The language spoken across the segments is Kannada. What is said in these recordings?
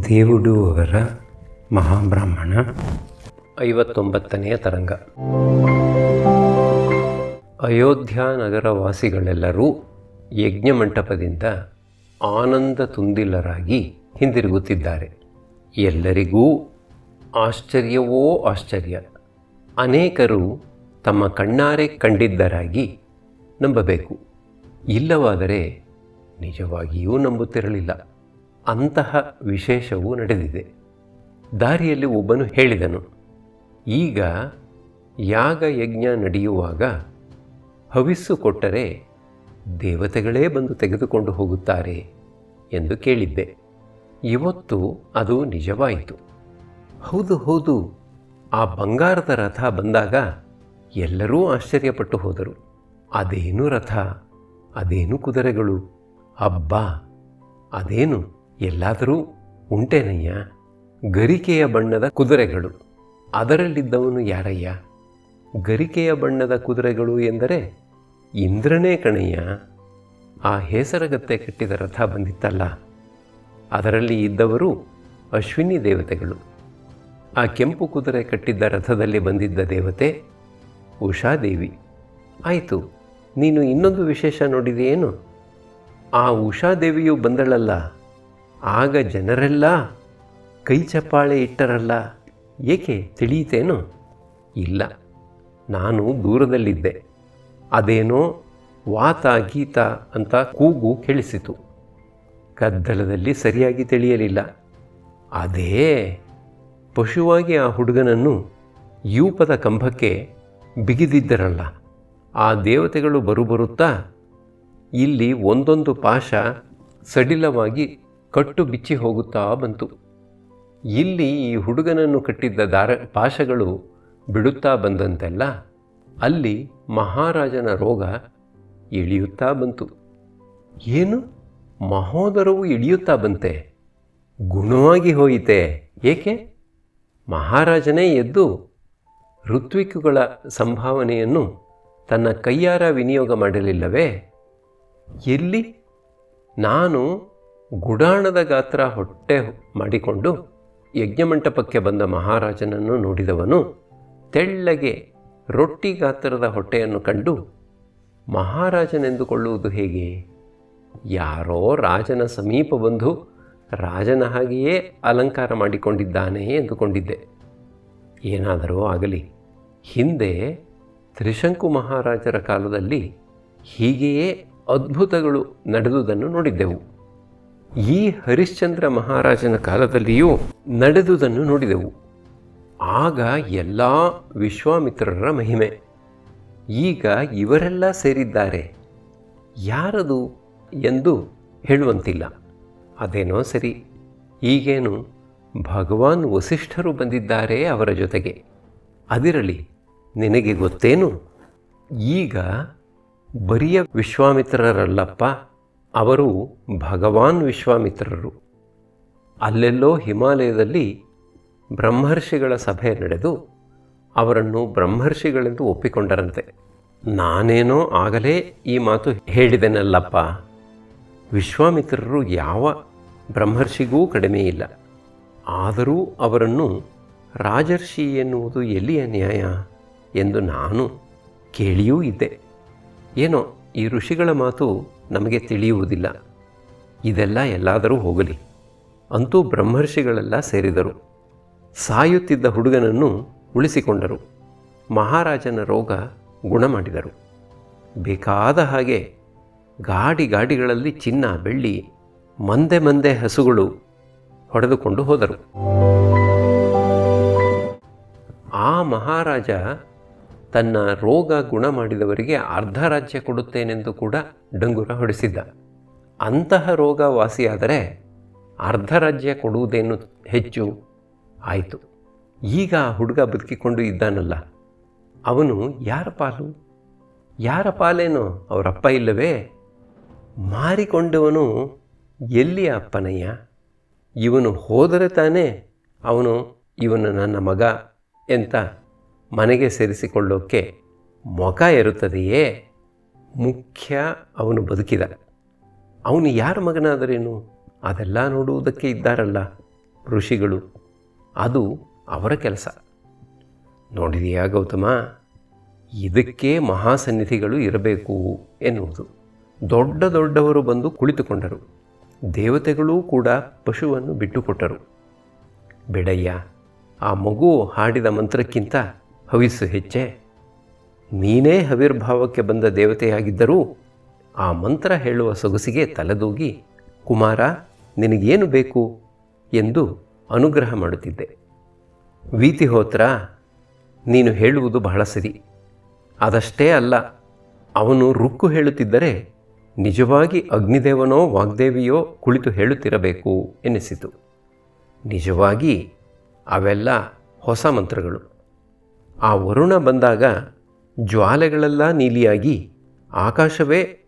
ದೇವುಡು ಅವರ ಮಹಾಬ್ರಾಹ್ಮಣ 59ನೇ ತರಂಗ. ಅಯೋಧ್ಯ ನಗರವಾಸಿಗಳೆಲ್ಲರೂ ಯಜ್ಞಮಂಟಪದಿಂದ ಆನಂದ ತುಂದಿಲರಾಗಿ ಹಿಂದಿರುಗುತ್ತಿದ್ದಾರೆ. ಎಲ್ಲರಿಗೂ ಆಶ್ಚರ್ಯವೋ ಆಶ್ಚರ್ಯ. ಅನೇಕರು ತಮ್ಮ ಕಣ್ಣಾರೆ ಕಂಡಿದ್ದರಾಗಿ ನಂಬಬೇಕು, ಇಲ್ಲವಾದರೆ ನಿಜವಾಗಿಯೂ ನಂಬುತ್ತಿರಲಿಲ್ಲ. ಅಂತಹ ವಿಶೇಷವೂ ನಡೆದಿದೆ. ದಾರಿಯಲ್ಲಿ ಒಬ್ಬನು ಹೇಳಿದನು, ಈಗ ಯಾಗ ಯಜ್ಞ ನಡೆಯುವಾಗ ಹವಿಸ್ಸು ಕೊಟ್ಟರೆ ದೇವತೆಗಳೇ ಬಂದು ತೆಗೆದುಕೊಂಡು ಹೋಗುತ್ತಾರೆ ಎಂದು ಕೇಳಿದ್ದೆ. ಇವತ್ತು ಅದು ನಿಜವಾಯಿತು. ಹೌದು ಹೌದು, ಆ ಬಂಗಾರದ ರಥ ಬಂದಾಗ ಎಲ್ಲರೂ ಆಶ್ಚರ್ಯಪಟ್ಟು ಹೋದರು. ಅದೇನು ರಥ, ಅದೇನು ಕುದುರೆಗಳು, ಅಬ್ಬಾ ಅದೇನು ಎಲ್ಲಾದರೂ ಉಂಟೇನಯ್ಯ? ಗರಿಕೆಯ ಬಣ್ಣದ ಕುದುರೆಗಳು, ಅದರಲ್ಲಿದ್ದವನು ಯಾರಯ್ಯ? ಗರಿಕೆಯ ಬಣ್ಣದ ಕುದುರೆಗಳು ಎಂದರೆ ಇಂದ್ರನೇ ಕಣಯ್ಯ. ಆ ಹೇಸರಗತ್ತೆ ಕಟ್ಟಿದ ರಥ ಬಂದಿತ್ತಲ್ಲ, ಅದರಲ್ಲಿ ಇದ್ದವರು ಅಶ್ವಿನಿ ದೇವತೆಗಳು. ಆ ಕೆಂಪು ಕುದುರೆ ಕಟ್ಟಿದ್ದ ರಥದಲ್ಲಿ ಬಂದಿದ್ದ ದೇವತೆ ಉಷಾದೇವಿ. ಆಯಿತು, ನೀನು ಇನ್ನೊಂದು ವಿಶೇಷ ನೋಡಿದೆಯೇನು? ಆ ಉಷಾದೇವಿಯು ಬಂದಳಲ್ಲ, ಆಗ ಜನರೆಲ್ಲ ಕೈ ಚಪ್ಪಾಳೆ ಇಟ್ಟರಲ್ಲ, ಏಕೆ ತಿಳಿಯಿತೇನು? ಇಲ್ಲ, ನಾನು ದೂರದಲ್ಲಿದ್ದೆ. ಅದೇನೋ ವಾತ ಗೀತ ಅಂತ ಕೂಗು ಕೇಳಿಸಿತು. ಗದ್ದಲದಲ್ಲಿ ಸರಿಯಾಗಿ ತಿಳಿಯಲಿಲ್ಲ. ಅದೇ ಪಶುವಾಗಿ ಆ ಹುಡುಗನನ್ನು ಯೂಪದ ಕಂಬಕ್ಕೆ ಬಿಗಿದಿದ್ದರಲ್ಲ, ಆ ದೇವತೆಗಳು ಬರುತ್ತಾ ಇಲ್ಲಿ ಒಂದೊಂದು ಪಾಶ ಸಡಿಲವಾಗಿ ಕಟ್ಟು ಬಿಚ್ಚಿ ಹೋಗುತ್ತಾ ಬಂತು. ಇಲ್ಲಿ ಈ ಹುಡುಗನನ್ನು ಕಟ್ಟಿದ್ದ ಪಾಶಗಳು ಬಿಡುತ್ತಾ ಬಂದಂತೆಲ್ಲ ಅಲ್ಲಿ ಮಹಾರಾಜನ ರೋಗ ಇಳಿಯುತ್ತಾ ಬಂತು. ಏನು, ಮಹೋದರವು ಇಳಿಯುತ್ತಾ ಬಂತೆ? ಗುಣವಾಗಿ ಹೋಯಿತೆ. ಏಕೆ? ಮಹಾರಾಜನೇ ಎದ್ದು ಋತ್ವಿಕುಗಳ ಸಂಭಾವನೆಯನ್ನು ತನ್ನ ಕೈಯಾರ ವಿನಿಯೋಗ ಮಾಡಲಿಲ್ಲವೇ? ಎಲ್ಲಿ? ನಾನು ಗುಡಾಣದ ಗಾತ್ರ ಹೊಟ್ಟೆ ಮಾಡಿಕೊಂಡು ಯಜ್ಞಮಂಟಪಕ್ಕೆ ಬಂದ ಮಹಾರಾಜನನ್ನು ನೋಡಿದವನು ತೆಳ್ಳಗೆ ರೊಟ್ಟಿ ಗಾತ್ರದ ಹೊಟ್ಟೆಯನ್ನು ಕಂಡು ಮಹಾರಾಜನೆಂದುಕೊಳ್ಳುವುದು ಹೇಗೆ? ಯಾರೋ ರಾಜನ ಸಮೀಪ ಬಂದು ರಾಜನ ಹಾಗೆಯೇ ಅಲಂಕಾರ ಮಾಡಿಕೊಂಡಿದ್ದಾನೆ ಎಂದುಕೊಂಡಿದ್ದೆ. ಏನಾದರೂ ಆಗಲಿ, ಹಿಂದೆ ತ್ರಿಶಂಕು ಮಹಾರಾಜರ ಕಾಲದಲ್ಲಿ ಹೀಗೆಯೇ ಅದ್ಭುತಗಳು ನಡೆದುದನ್ನು ನೋಡಿದ್ದೆವು. ಈ ಹರಿಶ್ಚಂದ್ರ ಮಹಾರಾಜನ ಕಾಲದಲ್ಲಿಯೂ ನಡೆದುದನ್ನು ನೋಡಿದೆವು. ಆಗ ಎಲ್ಲ ವಿಶ್ವಾಮಿತ್ರರ ಮಹಿಮೆ. ಈಗ ಇವರೆಲ್ಲ ಸೇರಿದ್ದಾರೆ. ಯಾರದು ಎಂದು ಹೇಳುವಂತಿಲ್ಲ. ಅದೇನೋ ಸರಿ, ಈಗೇನು ಭಗವಾನ್ ವಸಿಷ್ಠರು ಬಂದಿದ್ದಾರೆ ಅವರ ಜೊತೆಗೆ. ಅದಿರಲಿ, ನಿನಗೆ ಗೊತ್ತೇನು, ಈಗ ಬರಿಯ ವಿಶ್ವಾಮಿತ್ರರಲ್ಲಪ್ಪ, ಅವರು ಭಗವಾನ್ ವಿಶ್ವಾಮಿತ್ರರು. ಅಲ್ಲೆಲ್ಲೋ ಹಿಮಾಲಯದಲ್ಲಿ ಬ್ರಹ್ಮರ್ಷಿಗಳ ಸಭೆ ನಡೆದು ಅವರನ್ನು ಬ್ರಹ್ಮರ್ಷಿಗಳೆಂದು ಒಪ್ಪಿಕೊಂಡರಂತೆ. ನಾನೇನೋ ಆಗಲೇ ಈ ಮಾತು ಹೇಳಿದೆನಲ್ಲಪ್ಪ, ವಿಶ್ವಾಮಿತ್ರರು ಯಾವ ಬ್ರಹ್ಮರ್ಷಿಗೂ ಕಡಿಮೆಯಿಲ್ಲ. ಆದರೂ ಅವರನ್ನು ರಾಜರ್ಷಿ ಎನ್ನುವುದು ಎಲ್ಲಿಯ ನ್ಯಾಯ ಎಂದು ನಾನು ಕೇಳಿಯೂ ಇದ್ದೆ. ಏನೋ ಈ ಋಷಿಗಳ ಮಾತು ನಮಗೆ ತಿಳಿಯುವುದಿಲ್ಲ. ಇದೆಲ್ಲ ಎಲ್ಲಾದರೂ ಹೋಗಲಿ. ಅಂತೂ ಬ್ರಹ್ಮರ್ಷಿಗಳೆಲ್ಲ ಸೇರಿದರು. ಸಾಯುತ್ತಿದ್ದ ಹುಡುಗನನ್ನು ಉಳಿಸಿಕೊಂಡರು. ಮಹಾರಾಜನ ರೋಗ ಗುಣ ಮಾಡಿದರು. ಬೇಕಾದ ಹಾಗೆ ಗಾಡಿಗಳಲ್ಲಿ ಚಿನ್ನ ಬೆಳ್ಳಿ ಮಂದೆ ಹಸುಗಳು ಹೊಡೆದುಕೊಂಡು ಹೋದರು. ಆ ಮಹಾರಾಜ ತನ್ನ ರೋಗ ಗುಣ ಮಾಡಿದವರಿಗೆ ಅರ್ಧ ರಾಜ್ಯ ಕೊಡುತ್ತೇನೆಂದು ಕೂಡ ಡಂಗುರ ಹೊಡೆಸಿದ್ದ. ಅಂತಹ ರೋಗ ವಾಸಿಯಾದರೆ ಅರ್ಧ ರಾಜ್ಯ ಕೊಡುವುದೇನು ಹೆಚ್ಚು? ಆಯಿತು, ಈಗ ಆ ಹುಡುಗ ಬದುಕಿಕೊಂಡು ಇದ್ದಾನಲ್ಲ, ಅವನು ಯಾರ ಪಾಲು? ಯಾರ ಪಾಲೇನೋ? ಅವರಪ್ಪ ಇಲ್ಲವೇ? ಮಾರಿಕೊಂಡವನು ಎಲ್ಲಿಯ ಅಪ್ಪನಯ್ಯ? ಇವನು ಹೋದರೆ ತಾನೇ ಇವನು ನನ್ನ ಮಗ ಎಂತ ಮನೆಗೆ ಸೇರಿಸಿಕೊಳ್ಳೋಕ್ಕೆ ಮೊಕ ಇರುತ್ತದೆಯೇ? ಮುಖ್ಯ ಅವನು ಬದುಕಿದ. ಅವನು ಯಾರ ಮಗನಾದರೇನು? ಅದೆಲ್ಲ ನೋಡುವುದಕ್ಕೆ ಇದ್ದಾರಲ್ಲ. ಋಷಿಗಳು, ಅದು ಅವರ ಕೆಲಸ. ನೋಡಿದೆಯಾ ಗೌತಮ, ಇದಕ್ಕೆ ಮಹಾಸನ್ನಿಧಿಗಳು ಇರಬೇಕು ಎನ್ನುವುದು. ದೊಡ್ಡ ದೊಡ್ಡವರು ಬಂದು ಕುಳಿತುಕೊಂಡರು. ದೇವತೆಗಳೂ ಕೂಡ ಪಶುವನ್ನು ಬಿಟ್ಟುಕೊಟ್ಟರು. ಬಿಡಯ್ಯ, ಆ ಮಗು ಹಾಡಿದ ಮಂತ್ರಕ್ಕಿಂತ ಹವಿಸ್ಸು ಹೆಚ್ಚೆ. ನೀನೇ ಹವಿರ್ಭಾವಕ್ಕೆ ಬಂದ ದೇವತೆಯಾಗಿದ್ದರೂ ಆ ಮಂತ್ರ ಹೇಳುವ ಸೊಗಸಿಗೆ ತಲೆದೂಗಿ, ಕುಮಾರ ನಿನಗೇನು ಬೇಕು ಎಂದು ಅನುಗ್ರಹ ಮಾಡುತ್ತಿದ್ದೆ. ವೀತಿಹೋತ್ರ, ನೀನು ಹೇಳುವುದು ಬಹಳ ಸರಿ. ಅದಷ್ಟೇ ಅಲ್ಲ, ಅವನು ರುಕ್ಕು ಹೇಳುತ್ತಿದ್ದರೆ ನಿಜವಾಗಿ ಅಗ್ನಿದೇವನೋ ವಾಗ್ದೇವಿಯೋ ಕುಳಿತು ಹೇಳುತ್ತಿರಬೇಕು ಎನ್ನಿಸಿತು. ನಿಜವಾಗಿ ಅವೆಲ್ಲ ಹೊಸ ಮಂತ್ರಗಳು. ಆ ವರುಣ ಬಂದಾಗ ಜ್ವಾಲೆಗಳೆಲ್ಲ ನೀಲಿಯಾಗಿ ಆಕಾಶವೇ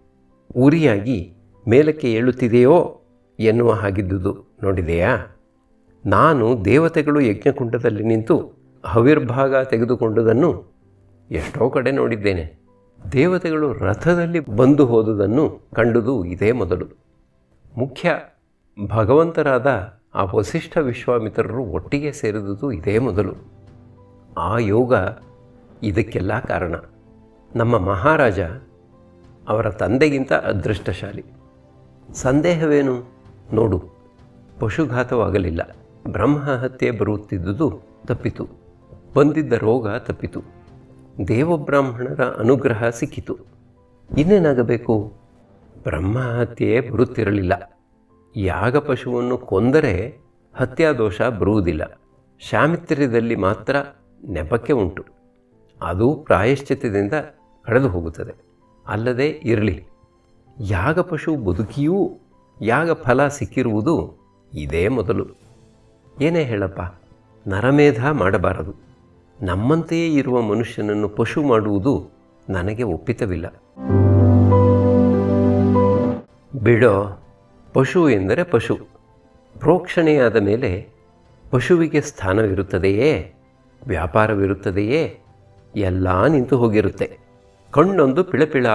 ಉರಿಯಾಗಿ ಮೇಲಕ್ಕೆ ಏಳುತ್ತಿದೆಯೋ ಎನ್ನುವ ಹಾಗಿದ್ದುದು ನೋಡಿದೆಯಾ? ನಾನು ದೇವತೆಗಳು ಯಜ್ಞಕುಂಡದಲ್ಲಿ ನಿಂತು ಹವಿರ್ಭಾಗ ತೆಗೆದುಕೊಂಡುದನ್ನು ಎಷ್ಟೋ ಕಡೆ ನೋಡಿದ್ದೇನೆ. ದೇವತೆಗಳು ರಥದಲ್ಲಿ ಬಂದು ಹೋದುದನ್ನು ಕಂಡುದು ಇದೇ ಮೊದಲು. ಮುಖ್ಯ ಭಗವಂತರಾದ ಆ ವಸಿಷ್ಠ ವಿಶ್ವಾಮಿತ್ರರು ಒಟ್ಟಿಗೆ ಸೇರಿದುದು ಇದೇ ಮೊದಲು. ಆ ಯೋಗ ಇದಕ್ಕೆಲ್ಲ ಕಾರಣ. ನಮ್ಮ ಮಹಾರಾಜ ಅವರ ತಂದೆಗಿಂತ ಅದೃಷ್ಟಶಾಲಿ. ಸಂದೇಹವೇನು? ನೋಡು, ಪಶುಘಾತವಾಗಲಿಲ್ಲ. ಬ್ರಹ್ಮಹತ್ಯೆ ಬರುತ್ತಿದ್ದುದು ತಪ್ಪಿತು. ಬಂದಿದ್ದ ರೋಗ ತಪ್ಪಿತು. ದೇವಬ್ರಾಹ್ಮಣರ ಅನುಗ್ರಹ ಸಿಕ್ಕಿತು. ಇನ್ನೇನಾಗಬೇಕು? ಬ್ರಹ್ಮಹತ್ಯೆ ಬರುತ್ತಿರಲಿಲ್ಲ. ಯಾಗ ಪಶುವನ್ನು ಕೊಂದರೆ ಹತ್ಯಾದೋಷ ಬರುವುದಿಲ್ಲ. ಶಾಮಿತ್ರ್ಯದಲ್ಲಿ ಮಾತ್ರ ನೆಪಕ್ಕೆ ಉಂಟು. ಅದು ಪ್ರಾಯಶ್ಚಿತ್ತದಿಂದ ಕಳೆದು ಹೋಗುತ್ತದೆ. ಅಲ್ಲದೆ ಇರಲಿ, ಯಾಗ ಪಶು ಬದುಕಿಯೂ ಯಾಗ ಫಲ ಸಿಕ್ಕಿರುವುದು ಇದೇ ಮೊದಲು. ಏನೇ ಹೇಳಪ್ಪ, ನರಮೇಧ ಮಾಡಬಾರದು. ನಮ್ಮಂತೆಯೇ ಇರುವ ಮನುಷ್ಯನನ್ನು ಪಶು ಮಾಡುವುದು ನನಗೆ ಒಪ್ಪಿತವಿಲ್ಲ. ಬಿಡೋ, ಪಶು ಎಂದರೆ ಪಶು. ಪ್ರೋಕ್ಷಣೆಯಾದ ಮೇಲೆ ಪಶುವಿಗೆ ಸ್ಥಾನವಿರುತ್ತದೆಯೇ? ವ್ಯಾಪಾರವಿರುತ್ತದೆಯೇ? ಎಲ್ಲ ನಿಂತು ಹೋಗಿರುತ್ತೆ. ಕಣ್ಣೊಂದು ಪಿಳಪಿಳ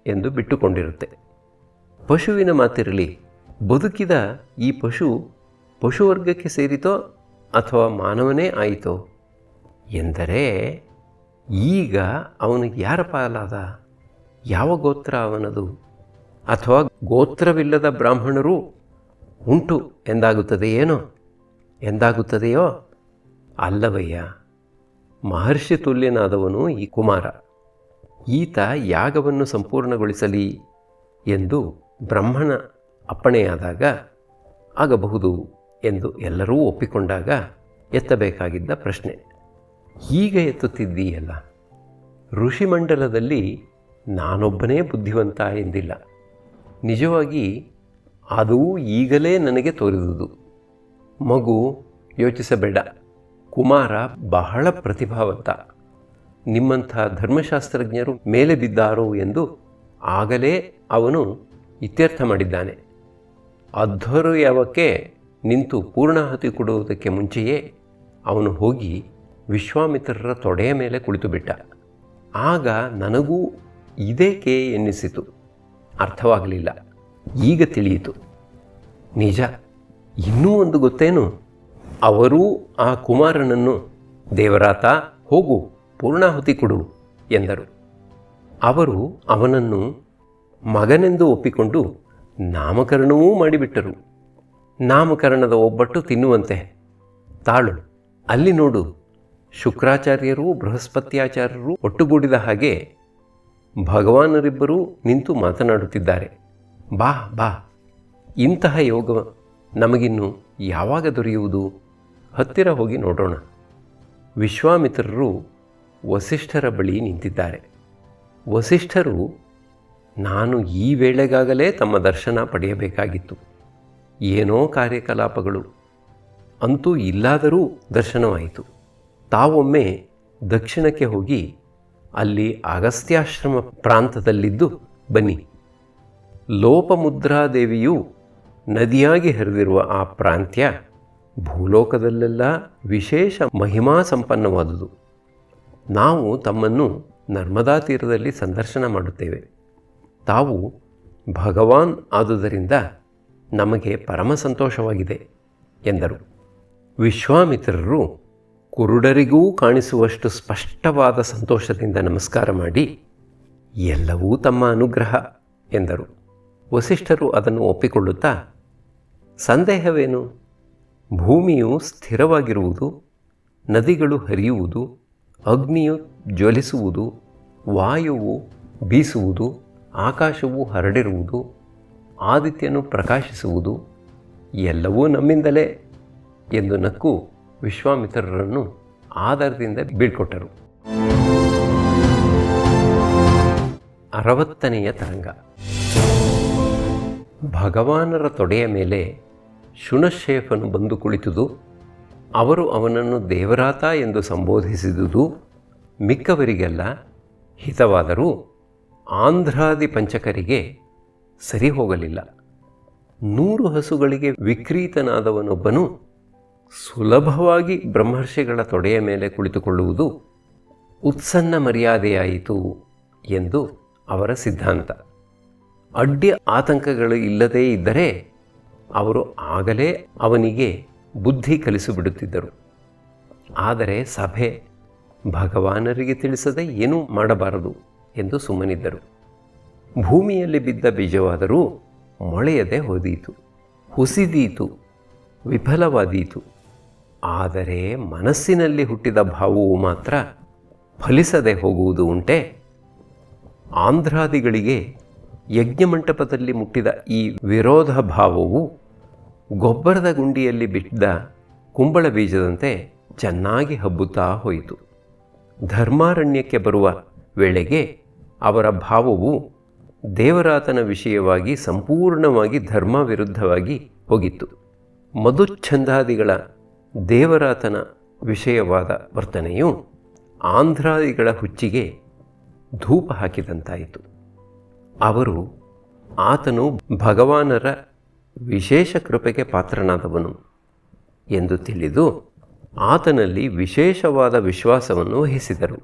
ಎಂದು ಬಿಟ್ಟುಕೊಂಡಿರುತ್ತೆ. ಪಶುವಿನ ಮಾತಿರಲಿ, ಬದುಕಿದ ಈ ಪಶುವರ್ಗಕ್ಕೆ ಸೇರಿತೋ ಅಥವಾ ಮಾನವನೇ ಆಯಿತೋ ಎಂದರೆ, ಈಗ ಅವನು ಯಾರ ಪಾಲಾದ? ಯಾವ ಗೋತ್ರ ಅವನದು? ಅಥವಾ ಗೋತ್ರವಿಲ್ಲದ ಬ್ರಾಹ್ಮಣರು ಉಂಟು ಎಂದಾಗುತ್ತದೆಯೋ? ಅಲ್ಲವಯ್ಯ, ಮಹರ್ಷಿ ತುಲ್ಯನಾದವನು ಈ ಕುಮಾರ. ಈತ ಯಾಗವನ್ನು ಸಂಪೂರ್ಣಗೊಳಿಸಲಿ ಎಂದು ಬ್ರಹ್ಮನ ಅಪ್ಪಣೆಯಾದಾಗ ಆಗಬಹುದು ಎಂದು ಎಲ್ಲರೂ ಒಪ್ಪಿಕೊಂಡಾಗ ಎತ್ತಬೇಕಾಗಿದ್ದ ಪ್ರಶ್ನೆ ಈಗ ಎತ್ತುತ್ತಿದ್ದೀಯಲ್ಲ. ಋಷಿಮಂಡಲದಲ್ಲಿ ನಾನೊಬ್ಬನೇ ಬುದ್ಧಿವಂತ ಎಂದಿಲ್ಲ. ನಿಜವಾಗಿ ಅದು ಈಗಲೇ ನನಗೆ ತೋರಿದುದು. ಮಗು, ಯೋಚಿಸಬೇಡ. ಕುಮಾರ ಬಹಳ ಪ್ರತಿಭಾವಂತ. ನಿಮ್ಮಂಥ ಧರ್ಮಶಾಸ್ತ್ರಜ್ಞರು ಮೇಲೆ ಬಿದ್ದಾರೋ ಎಂದು ಆಗಲೇ ಅವನು ಇತ್ಯರ್ಥ ಮಾಡಿದ್ದಾನೆ. ಅಧ್ವರ್ಯವಕ್ಕೆ ನಿಂತು ಪೂರ್ಣಾಹುತಿ ಕೊಡುವುದಕ್ಕೆ ಮುಂಚೆಯೇ ಅವನು ಹೋಗಿ ವಿಶ್ವಾಮಿತ್ರರ ತೊಡೆಯ ಮೇಲೆ ಕುಳಿತುಬಿಟ್ಟ. ಆಗ ನನಗೂ ಇದೇಕೆ ಎನ್ನಿಸಿತು. ಅರ್ಥವಾಗಲಿಲ್ಲ. ಈಗ ತಿಳಿಯಿತು. ನಿಜ. ಇನ್ನೂ ಒಂದು ಗೊತ್ತೇನು? ಅವರೂ ಆ ಕುಮಾರನನ್ನು ದೇವರಾತ ಹೋಗು ಪೂರ್ಣಾಹುತಿ ಕೊಡು ಎಂದರು. ಅವರು ಅವನನ್ನು ಮಗನೆಂದು ಒಪ್ಪಿಕೊಂಡು ನಾಮಕರಣವೂ ಮಾಡಿಬಿಟ್ಟರು. ನಾಮಕರಣದ ಒಬ್ಬಟ್ಟು ತಿನ್ನುವಂತೆ. ತಾಳು, ಅಲ್ಲಿ ನೋಡು, ಶುಕ್ರಾಚಾರ್ಯರು ಬೃಹಸ್ಪತ್ಯಾಚಾರ್ಯರು ಒಟ್ಟುಗೂಡಿದ ಹಾಗೆ ಭಗವಾನರಿಬ್ಬರೂ ನಿಂತು ಮಾತನಾಡುತ್ತಿದ್ದಾರೆ. ಬಾ ಬಾ, ಇಂತಹ ಯೋಗ ನಮಗಿನ್ನು ಯಾವಾಗ ದೊರೆಯುವುದು? ಹತ್ತಿರ ಹೋಗಿ ನೋಡೋಣ. ವಿಶ್ವಾಮಿತ್ರರು ವಸಿಷ್ಠರ ಬಳಿ ನಿಂತಿದ್ದಾರೆ. ವಸಿಷ್ಠರು ನಾನು ಈ ವೇಳೆಗಾಗಲೇ ತಮ್ಮ ದರ್ಶನ ಪಡೆಯಬೇಕಾಗಿತ್ತು. ಏನೋ ಕಾರ್ಯಕಲಾಪಗಳು ಅಂತೂ ಇಲ್ಲಾದರೂ ದರ್ಶನವಾಯಿತು. ತಾವೊಮ್ಮೆ ದಕ್ಷಿಣಕ್ಕೆ ಹೋಗಿ ಅಲ್ಲಿ ಅಗಸ್ತ್ಯಾಶ್ರಮ ಪ್ರಾಂತದಲ್ಲಿದ್ದು ಬನ್ನಿ. ಲೋಪಮುದ್ರಾದೇವಿಯು ನದಿಯಾಗಿ ಹರಿದಿರುವ ಆ ಪ್ರಾಂತ್ಯ ಭೂಲೋಕದಲ್ಲೆಲ್ಲ ವಿಶೇಷ ಮಹಿಮಾ ಸಂಪನ್ನವಾದುದು. ನಾವು ತಮ್ಮನ್ನು ನರ್ಮದಾ ತೀರದಲ್ಲಿ ಸಂದರ್ಶನ ಮಾಡುತ್ತೇವೆ. ತಾವು ಭಗವಾನ್ ಆದುದರಿಂದ ನಮಗೆ ಪರಮ ಸಂತೋಷವಾಗಿದೆ ಎಂದರು. ವಿಶ್ವಾಮಿತ್ರರು ಕುರುಡರಿಗೂ ಕಾಣಿಸುವಷ್ಟು ಸ್ಪಷ್ಟವಾದ ಸಂತೋಷದಿಂದ ನಮಸ್ಕಾರ ಮಾಡಿ, ಎಲ್ಲವೂ ತಮ್ಮ ಅನುಗ್ರಹ ಎಂದರು. ವಸಿಷ್ಠರು ಅದನ್ನು ಒಪ್ಪಿಕೊಳ್ಳುತ್ತಾ, ಸಂದೇಹವೇನು? ಭೂಮಿಯು ಸ್ಥಿರವಾಗಿರುವುದು, ನದಿಗಳು ಹರಿಯುವುದು, ಅಗ್ನಿಯು ಜ್ವಲಿಸುವುದು, ವಾಯುವು ಬೀಸುವುದು, ಆಕಾಶವು ಹರಡಿರುವುದು, ಆದಿತ್ಯನು ಪ್ರಕಾಶಿಸುವುದು ಎಲ್ಲವೂ ನಮ್ಮಿಂದಲೇ ಎಂದು ನಕ್ಕು ವಿಶ್ವಾಮಿತ್ರರನ್ನು ಆದರದಿಂದ ಬೀಳ್ಕೊಟ್ಟರು. 60ನೆಯ ತರಂಗ. ಭಗವಾನರ ತೊಡೆಯ ಮೇಲೆ ಶುನಶ್ಶೇಫನು ಬಂದು ಕುಳಿತುದು, ಅವರು ಅವನನ್ನು ದೇವರಾತ ಎಂದು ಸಂಬೋಧಿಸಿದುದು ಮಿಕ್ಕವರಿಗೆಲ್ಲ ಹಿತವಾದರೂ ಆಂಧ್ರಾದಿ ಪಂಚಕರಿಗೆ ಸರಿ ಹೋಗಲಿಲ್ಲ. 100 ಹಸುಗಳಿಗೆ ವಿಕ್ರೀತನಾದವನೊಬ್ಬನು ಸುಲಭವಾಗಿ ಬ್ರಹ್ಮರ್ಷಿಗಳ ತೊಡೆಯ ಮೇಲೆ ಕುಳಿತುಕೊಳ್ಳುವುದು ಉತ್ಸನ್ನ ಮರ್ಯಾದೆಯಾಯಿತು ಎಂದು ಅವರ ಸಿದ್ಧಾಂತ. ಅಡ್ಡಿ ಆತಂಕಗಳು ಇಲ್ಲದೇ ಇದ್ದರೆ ಅವರು ಆಗಲೇ ಅವನಿಗೆ ಬುದ್ಧಿ ಕಲಿಸಿಬಿಡುತ್ತಿದ್ದರು. ಆದರೆ ಸಭೆ ಭಗವಾನರಿಗೆ ತಿಳಿಸದೆ ಏನೂ ಮಾಡಬಾರದು ಎಂದು ಸುಮ್ಮನಿದ್ದರು. ಭೂಮಿಯಲ್ಲಿ ಬಿದ್ದ ಬೀಜವಾದರೂ ಮೊಳೆಯದೆ ಹೋದೀತು, ಹುಸಿದೀತು, ವಿಫಲವಾದೀತು. ಆದರೆ ಮನಸ್ಸಿನಲ್ಲಿ ಹುಟ್ಟಿದ ಭಾವವು ಮಾತ್ರ ಫಲಿಸದೆ ಹೋಗುವುದು ಉಂಟೆ? ಆಂಧ್ರಾದಿಗಳಿಗೆ ಯಜ್ಞಮಂಟಪದಲ್ಲಿ ಮುಟ್ಟಿದ ಈ ವಿರೋಧ ಭಾವವು ಗೊಬ್ಬರದ ಗುಂಡಿಯಲ್ಲಿ ಬಿಟ್ಟಿದ್ದ ಕುಂಬಳ ಬೀಜದಂತೆ ಚೆನ್ನಾಗಿ ಹಬ್ಬುತ್ತಾ ಹೋಯಿತು. ಧರ್ಮಾರಣ್ಯಕ್ಕೆ ಬರುವ ವೇಳೆಗೆ ಅವರ ಭಾವವು ದೇವರಾತನ ವಿಷಯವಾಗಿ ಸಂಪೂರ್ಣವಾಗಿ ಧರ್ಮ ವಿರುದ್ಧವಾಗಿ ಹೋಗಿತ್ತು. ಮಧುಚ್ಛಂದಾದಿಗಳ ದೇವರಾತನ ವಿಷಯವಾದ ವರ್ತನೆಯು ಆಂಧ್ರಾದಿಗಳ ಹುಚ್ಚಿಗೆ ಧೂಪ ಹಾಕಿದಂತಾಯಿತು. ಅವರು ಆತನು ಭಗವಾನರ ವಿಶೇಷ ಕೃಪೆಗೆ ಪಾತ್ರನಾದವನು ಎಂದು ತಿಳಿದು ಆತನಲ್ಲಿ ವಿಶೇಷವಾದ ವಿಶ್ವಾಸವನ್ನು ವಹಿಸಿದರು.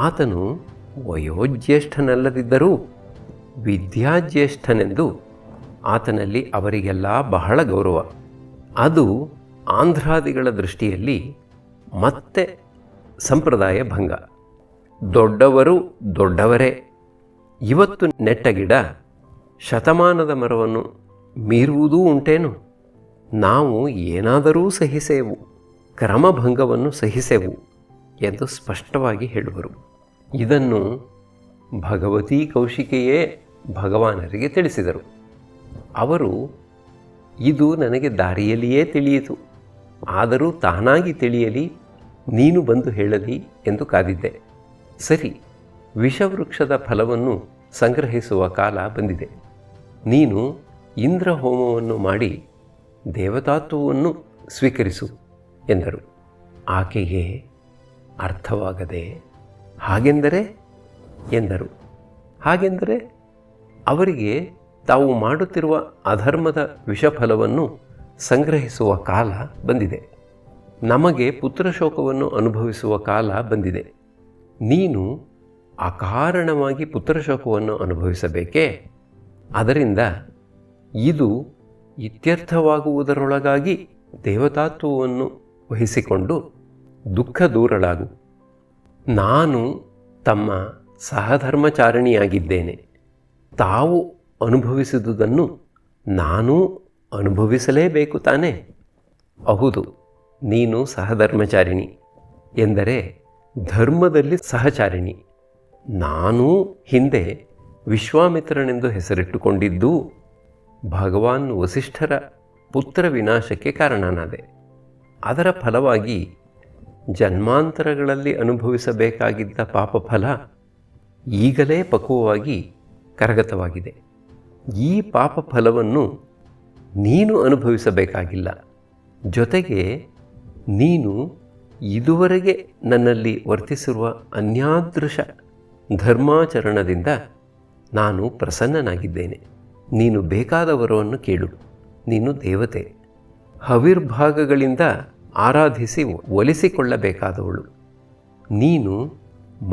ಆತನು ವಯೋಜ್ಯೇಷ್ಠನಲ್ಲದಿದ್ದರೂ ವಿದ್ಯಾಜ್ಯೇಷ್ಠನೆಂದು ಆತನಲ್ಲಿ ಅವರಿಗೆಲ್ಲ ಬಹಳ ಗೌರವ. ಅದು ಆಂಧ್ರಾದಿಗಳ ದೃಷ್ಟಿಯಲ್ಲಿ ಮತ್ತೆ ಸಂಪ್ರದಾಯ ಭಂಗ. ದೊಡ್ಡವರು ದೊಡ್ಡವರೇ. ಇವತ್ತು ನೆಟ್ಟ ಗಿಡ ಶತಮಾನದ ಮರವನ್ನು ಮೀರುವುದೂ ಉಂಟೇನು? ನಾವು ಏನಾದರೂ ಸಹಿಸೇವು, ಕ್ರಮಭಂಗವನ್ನು ಸಹಿಸೆವು ಎಂದು ಸ್ಪಷ್ಟವಾಗಿ ಹೇಳುವರು. ಇದನ್ನು ಭಗವತೀ ಕೌಶಿಕೆಯೇ ಭಗವಾನರಿಗೆ ತಿಳಿಸಿದರು. ಅವರು, ಇದು ನನಗೆ ದಾರಿಯಲ್ಲಿಯೇ ತಿಳಿಯಿತು, ಆದರೂ ತಾನಾಗಿ ತಿಳಿಯಲಿ, ನೀನು ಬಂದು ಹೇಳಲಿ ಎಂದು ಕಾದಿದ್ದೆ. ಸರಿ, ವಿಷವೃಕ್ಷದ ಫಲವನ್ನು ಸಂಗ್ರಹಿಸುವ ಕಾಲ ಬಂದಿದೆ. ನೀನು ಇಂದ್ರ ಹೋಮವನ್ನು ಮಾಡಿ ದೇವತಾತ್ವವನ್ನು ಸ್ವೀಕರಿಸು ಎಂದರು. ಆಕೆಗೆ ಅರ್ಥವಾಗದೆ, ಹಾಗೆಂದರೆ ಎಂದರು. ಹಾಗೆಂದರೆ ಅವರಿಗೆ ತಾವು ಮಾಡುತ್ತಿರುವ ಅಧರ್ಮದ ವಿಷಫಲವನ್ನು ಸಂಗ್ರಹಿಸುವ ಕಾಲ ಬಂದಿದೆ. ನಮಗೆ ಪುತ್ರಶೋಕವನ್ನು ಅನುಭವಿಸುವ ಕಾಲ ಬಂದಿದೆ. ನೀನು ಅಕಾರಣವಾಗಿ ಪುತ್ರಶೋಕವನ್ನು ಅನುಭವಿಸಬೇಕೇ? ಅದರಿಂದ ಇದು ಇತ್ಯರ್ಥವಾಗುವುದರೊಳಗಾಗಿ ದೇವತಾತ್ವವನ್ನು ವಹಿಸಿಕೊಂಡು ದುಃಖ ದೂರಳಾಗು. ನಾನು ತಮ್ಮ ಸಹಧರ್ಮಚಾರಿಣಿಯಾಗಿದ್ದೇನೆ. ತಾವು ಅನುಭವಿಸಿದುದನ್ನು ನಾನೂ ಅನುಭವಿಸಲೇಬೇಕು ತಾನೇ? ಹೌದು, ನೀನು ಸಹಧರ್ಮಚಾರಿಣಿ ಎಂದರೆ ಧರ್ಮದಲ್ಲಿ ಸಹಚಾರಿಣಿ. ನಾನೂ ಹಿಂದೆ ವಿಶ್ವಾಮಿತ್ರನೆಂದು ಹೆಸರಿಟ್ಟುಕೊಂಡಿದ್ದು ಭಗವಾನ್ ವಸಿಷ್ಠರ ಪುತ್ರ ವಿನಾಶಕ್ಕೆ ಕಾರಣನಾದೆ. ಅದರ ಫಲವಾಗಿ ಜನ್ಮಾಂತರಗಳಲ್ಲಿ ಅನುಭವಿಸಬೇಕಾಗಿದ್ದ ಪಾಪಫಲ ಈಗಲೇ ಪಕ್ವವಾಗಿ ಕರಗತವಾಗಿದೆ. ಈ ಪಾಪಫಲವನ್ನು ನೀನು ಅನುಭವಿಸಬೇಕಾಗಿಲ್ಲ. ಜೊತೆಗೆ ನೀನು ಇದುವರೆಗೆ ನನ್ನಲ್ಲಿ ವರ್ತಿಸಿರುವ ಅನ್ಯಾದೃಶ ಧರ್ಮಾಚರಣದಿಂದ ನಾನು ಪ್ರಸನ್ನನಾಗಿದ್ದೇನೆ. ನೀನು ಬೇಕಾದ ವರವನ್ನು ಕೇಳು. ನೀನು ದೇವತೆ, ಹವಿರ್ಭಾಗಗಳಿಂದ ಆರಾಧಿಸಿ ಒಲಿಸಿಕೊಳ್ಳಬೇಕಾದವಳು. ನೀನು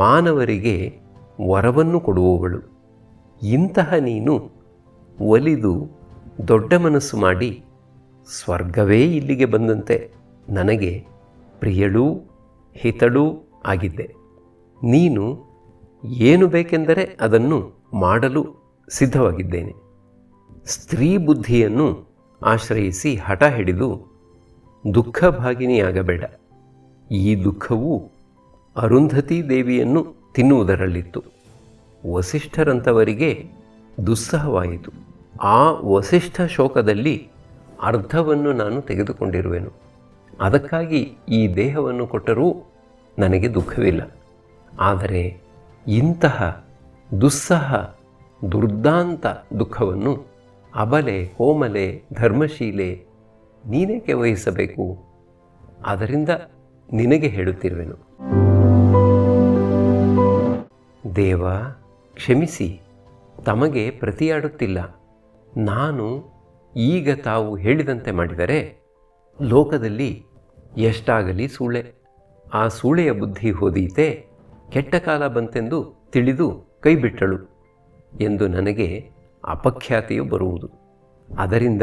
ಮಾನವರಿಗೆ ವರವನ್ನು ಕೊಡುವವಳು. ಇಂತಹ ನೀನು ಒಲಿದು ದೊಡ್ಡ ಮನಸ್ಸು ಮಾಡಿ ಸ್ವರ್ಗವೇ ಇಲ್ಲಿಗೆ ಬಂದಂತೆ ನನಗೆ ಪ್ರಿಯಳೂ ಹಿತಳೂ ಆಗಿದ್ದೆ. ನೀನು ಏನು ಬೇಕೆಂದರೆ ಅದನ್ನು ಮಾಡಲು ಸಿದ್ಧವಾಗಿದ್ದೇನೆ. ಸ್ತ್ರೀ ಬುದ್ಧಿಯನ್ನು ಆಶ್ರಯಿಸಿ ಹಠ ಹಿಡಿದು ದುಃಖಭಾಗಿನಿಯಾಗಬೇಡ. ಈ ದುಃಖವು ಅರುಂಧತಿ ದೇವಿಯನ್ನು ತಿನ್ನುವುದರಲ್ಲಿತ್ತು. ವಸಿಷ್ಠರಂಥವರಿಗೆ ದುಸ್ಸಹವಾಯಿತು. ಆ ವಸಿಷ್ಠ ಶೋಕದಲ್ಲಿ ಅರ್ಧವನ್ನು ನಾನು ತೆಗೆದುಕೊಂಡಿರುವೆನು. ಅದಕ್ಕಾಗಿ ಈ ದೇಹವನ್ನು ಕೊಟ್ಟರೂ ನನಗೆ ದುಃಖವಿಲ್ಲ. ಆದರೆ ಇಂತಹ ದುಸ್ಸಹ ದುರ್ದಾಂತ ದುಃಖವನ್ನು ಅಬಲೆ, ಕೋಮಲೆ, ಧರ್ಮಶೀಲೆ ನೀನೇಕೆ ವಹಿಸಬೇಕು? ಆದ್ದರಿಂದ ನಿನಗೆ ಹೇಳುತ್ತಿರುವೆನು. ದೇವ, ಕ್ಷಮಿಸಿ, ತಮಗೆ ಪ್ರತಿಯಾಡುತ್ತಿಲ್ಲ. ನಾನು ಈಗ ತಾವು ಹೇಳಿದಂತೆ ಮಾಡಿದರೆ ಲೋಕದಲ್ಲಿ ಎಷ್ಟಾಗಲಿ ಸೂಳೆ. ಆ ಸೂಳೆಯ ಬುದ್ಧಿ ಹೋದೀತೆ, ಕೆಟ್ಟ ಕಾಲ ಬಂತೆಂದು ತಿಳಿದು ಕೈಬಿಟ್ಟಳು ಎಂದು ನನಗೆ ಅಪಖ್ಯಾತಿಯು ಬರುವುದು. ಅದರಿಂದ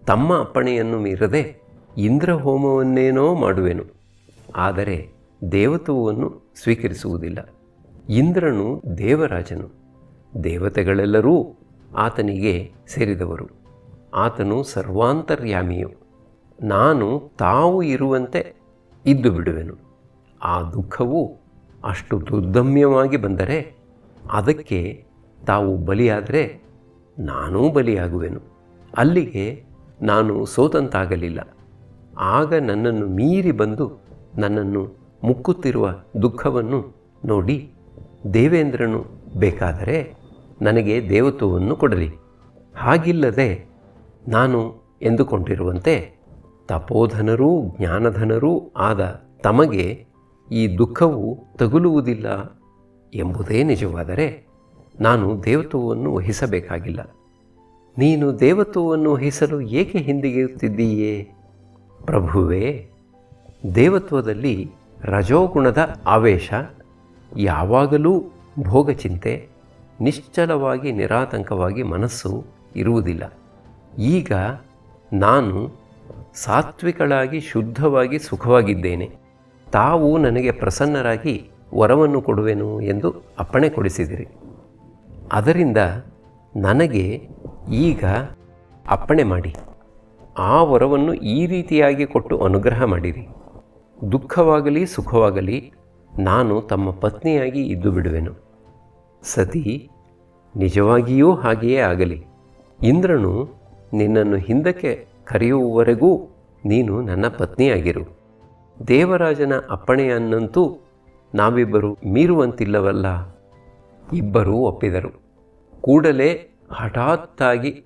ತಮ್ಮ ಅಪ್ಪಣೆಯನ್ನು ಮೀರದೆ ಇಂದ್ರಹೋಮವನ್ನೇನೋ ಮಾಡುವೆನು. ಆದರೆ ದೇವತ್ವವನ್ನು ಸ್ವೀಕರಿಸುವುದಿಲ್ಲ. ಇಂದ್ರನು ದೇವರಾಜನು. ದೇವತೆಗಳೆಲ್ಲರೂ ಆತನಿಗೆ ಸೇರಿದವರು. ಆತನು ಸರ್ವಾಂತರ್ಯಾಮಿಯು. ನಾನು ತಾವು ಇರುವಂತೆ ಇದ್ದು ಬಿಡುವೆನು. ಆ ದುಃಖವು ಅಷ್ಟು ದುರ್ದಮ್ಯವಾಗಿ ಬಂದರೆ ಅದಕ್ಕೆ ತಾವು ಬಲಿಯಾದರೆ ನಾನೂ ಬಲಿಯಾಗುವೆನು. ಅಲ್ಲಿಗೆ ನಾನು ಸೋತಂತಾಗಲಿಲ್ಲ. ಆಗ ನನ್ನನ್ನು ಮೀರಿ ಬಂದು ನನ್ನನ್ನು ಮುಕ್ಕುತ್ತಿರುವ ದುಃಖವನ್ನು ನೋಡಿ ದೇವೇಂದ್ರನು ಬೇಕಾದರೆ ನನಗೆ ದೇವತ್ವವನ್ನು ಕೊಡಲಿ. ಹಾಗಿಲ್ಲದೆ ನಾನು ಎಂದುಕೊಂಡಿರುವಂತೆ ತಪೋಧನರೂ ಜ್ಞಾನಧನರೂ ಆದ ತಮಗೆ ಈ ದುಃಖವು ತಗುಲುವುದಿಲ್ಲ ಎಂಬುದೇ ನಿಜವಾದರೆ ನಾನು ದೇವತ್ವವನ್ನು ವಹಿಸಬೇಕಾಗಿಲ್ಲ. ನೀನು ದೇವತ್ವವನ್ನು ವಹಿಸಲು ಏಕೆ ಹಿಂದಿರುಗುತ್ತಿದ್ದೀಯೇ? ಪ್ರಭುವೇ, ದೇವತ್ವದಲ್ಲಿ ರಜೋಗುಣದ ಆವೇಶ, ಯಾವಾಗಲೂ ಭೋಗಚಿಂತೆ, ನಿಶ್ಚಲವಾಗಿ ನಿರಾತಂಕವಾಗಿ ಮನಸ್ಸು ಇರುವುದಿಲ್ಲ. ಈಗ ನಾನು ಸಾತ್ವಿಕಳಾಗಿ ಶುದ್ಧವಾಗಿ ಸುಖವಾಗಿದ್ದೇನೆ. ತಾವು ನನಗೆ ಪ್ರಸನ್ನರಾಗಿ ವರವನ್ನು ಕೊಡುವೆನು ಎಂದು ಅಪ್ಪಣೆ ಕೊಡಿಸಿದಿರಿ. ಅದರಿಂದ ನನಗೆ ಈಗ ಅಪ್ಪಣೆ ಮಾಡಿ ಆ ವರವನ್ನು ಈ ರೀತಿಯಾಗಿ ಕೊಟ್ಟು ಅನುಗ್ರಹ ಮಾಡಿರಿ. ದುಃಖವಾಗಲಿ ಸುಖವಾಗಲಿ ನಾನು ತಮ್ಮ ಪತ್ನಿಯಾಗಿ ಇದ್ದು ಬಿಡುವೆನು. ಸತಿ, ನಿಜವಾಗಿಯೂ ಹಾಗೆಯೇ ಆಗಲಿ. ಇಂದ್ರನು ನಿನ್ನನ್ನು ಹಿಂದಕ್ಕೆ ಕರೆಯುವವರೆಗೂ ನೀನು ನನ್ನ ಪತ್ನಿಯಾಗಿರು. ದೇವರಾಜನ ಅಪ್ಪಣೆಯನ್ನಂತೂ ನಾವಿಬ್ಬರು ಮೀರುವಂತಿಲ್ಲವಲ್ಲ. ಇಬ್ಬರೂ ಒಪ್ಪಿದರು. ಕೂಡಲೇ ಹಠಾತ್ತಾಗಿ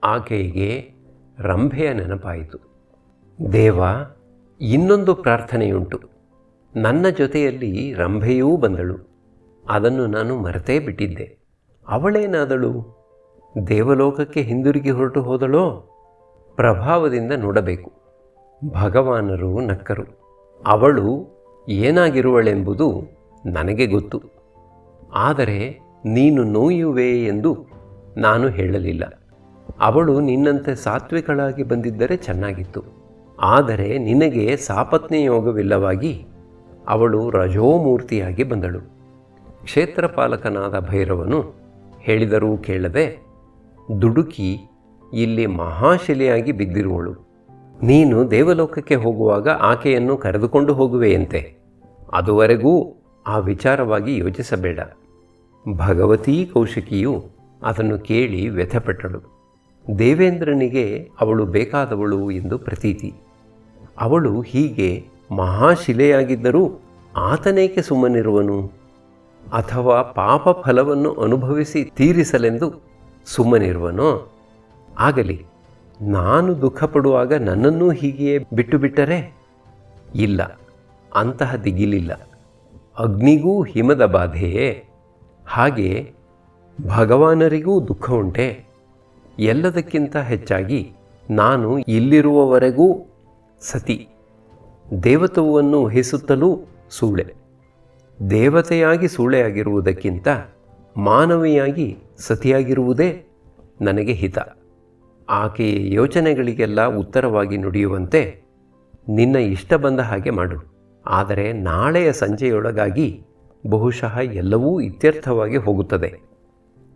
ಆಕೆಗೆ ರಂಭೆಯ ನೆನಪಾಯಿತು. ದೇವ, ಇನ್ನೊಂದು ಪ್ರಾರ್ಥನೆಯುಂಟು. ನನ್ನ ಜೊತೆಯಲ್ಲಿ ರಂಭೆಯೂ ಬಂದಳು. ಅದನ್ನು ನಾನು ಮರೆತೇ ಬಿಟ್ಟಿದ್ದೆ. ಅವಳೇನಾದಳು? ದೇವಲೋಕಕ್ಕೆ ಹಿಂದಿರುಗಿ ಹೊರಟು ಹೋದಳೋ? ಪ್ರಭಾವದಿಂದ ನೋಡಬೇಕು. ಭಗವಾನರು ನಕ್ಕರು. ಅವಳು ಏನಾಗಿರುವಳೆಂಬುದು ನನಗೆ ಗೊತ್ತು. ಆದರೆ ನೀನು ನೋಯುವೆ ಎಂದು ನಾನು ಹೇಳಲಿಲ್ಲ. ಅವಳು ನಿನ್ನಂತೆ ಸಾತ್ವಿಕಳಾಗಿ ಬಂದಿದ್ದರೆ ಚೆನ್ನಾಗಿತ್ತು. ಆದರೆ ನಿನಗೆ ಸಾಪತ್ನಿ ಯೋಗವಿಲ್ಲವಾಗಿ ಅವಳು ರಜೋಮೂರ್ತಿಯಾಗಿ ಬಂದಳು. ಕ್ಷೇತ್ರಪಾಲಕನಾದ ಭೈರವನು ಹೇಳಿದರೂ ಕೇಳದೆ ದುಡುಕಿ ಇಲ್ಲಿ ಮಹಾಶಿಲೆಯಾಗಿ ಬಿದ್ದಿರುವಳು. ನೀನು ದೇವಲೋಕಕ್ಕೆ ಹೋಗುವಾಗ ಆಕೆಯನ್ನು ಕರೆದುಕೊಂಡು ಹೋಗುವೆಯಂತೆ. ಅದುವರೆಗೂ ಆ ವಿಚಾರವಾಗಿ ಯೋಚಿಸಬೇಡ. ಭಗವತೀ ಕೌಶಿಕಿಯು ಅದನ್ನು ಕೇಳಿ ವ್ಯಥೆಪಟ್ಟಳು. ದೇವೇಂದ್ರನಿಗೆ ಅವಳು ಬೇಕಾದವಳು ಎಂದು ಪ್ರತೀತಿ. ಅವಳು ಹೀಗೆ ಮಹಾಶಿಲೆಯಾಗಿದ್ದರೂ ಆತನೇಕೆ ಸುಮ್ಮನಿರುವನು? ಅಥವಾ ಪಾಪ ಫಲವನ್ನು ಅನುಭವಿಸಿ ತೀರಿಸಲೆಂದು ಸುಮ್ಮನಿರುವನೋ? ಆಗಲಿ, ನಾನು ದುಃಖಪಡುವಾಗ ನನ್ನನ್ನೂ ಹೀಗೆಯೇ ಬಿಟ್ಟು ಬಿಟ್ಟರೆ? ಇಲ್ಲ, ಅಂತಹ ದಿಗಿಲಿಲ್ಲ. ಅಗ್ನಿಗೂ ಹಿಮದ ಬಾಧೆಯೇ? ಹಾಗೆ ಭಗವಾನರಿಗೂ ದುಃಖ ಉಂಟೆ? ಎಲ್ಲದಕ್ಕಿಂತ ಹೆಚ್ಚಾಗಿ ನಾನು ಇಲ್ಲಿರುವವರೆಗೂ ಸತಿ. ದೇವತ್ವವನ್ನು ವಹಿಸುತ್ತಲೂ ಸೂಳೆ. ದೇವತೆಯಾಗಿ ಸೂಳೆಯಾಗಿರುವುದಕ್ಕಿಂತ ಮಾನವಿಯಾಗಿ ಸತಿಯಾಗಿರುವುದೇ ನನಗೆ ಹಿತ. ಆಕೆಯ ಯೋಚನೆಗಳಿಗೆಲ್ಲ ಉತ್ತರವಾಗಿ ನುಡಿಯುವಂತೆ ನಿನ್ನ ಇಷ್ಟ ಬಂದ ಹಾಗೆ ಮಾಡು, ಆದರೆ ನಾಳೆಯ ಸಂಜೆಯೊಳಗಾಗಿ ಬಹುಶಃ ಎಲ್ಲವೂ ಇತ್ಯರ್ಥವಾಗಿ ಹೋಗುತ್ತದೆ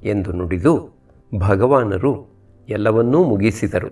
ಎಂದು ನುಡಿದು ಭಗವಾನರು ಎಲ್ಲವನ್ನೂ ಮುಗಿಸಿದರು.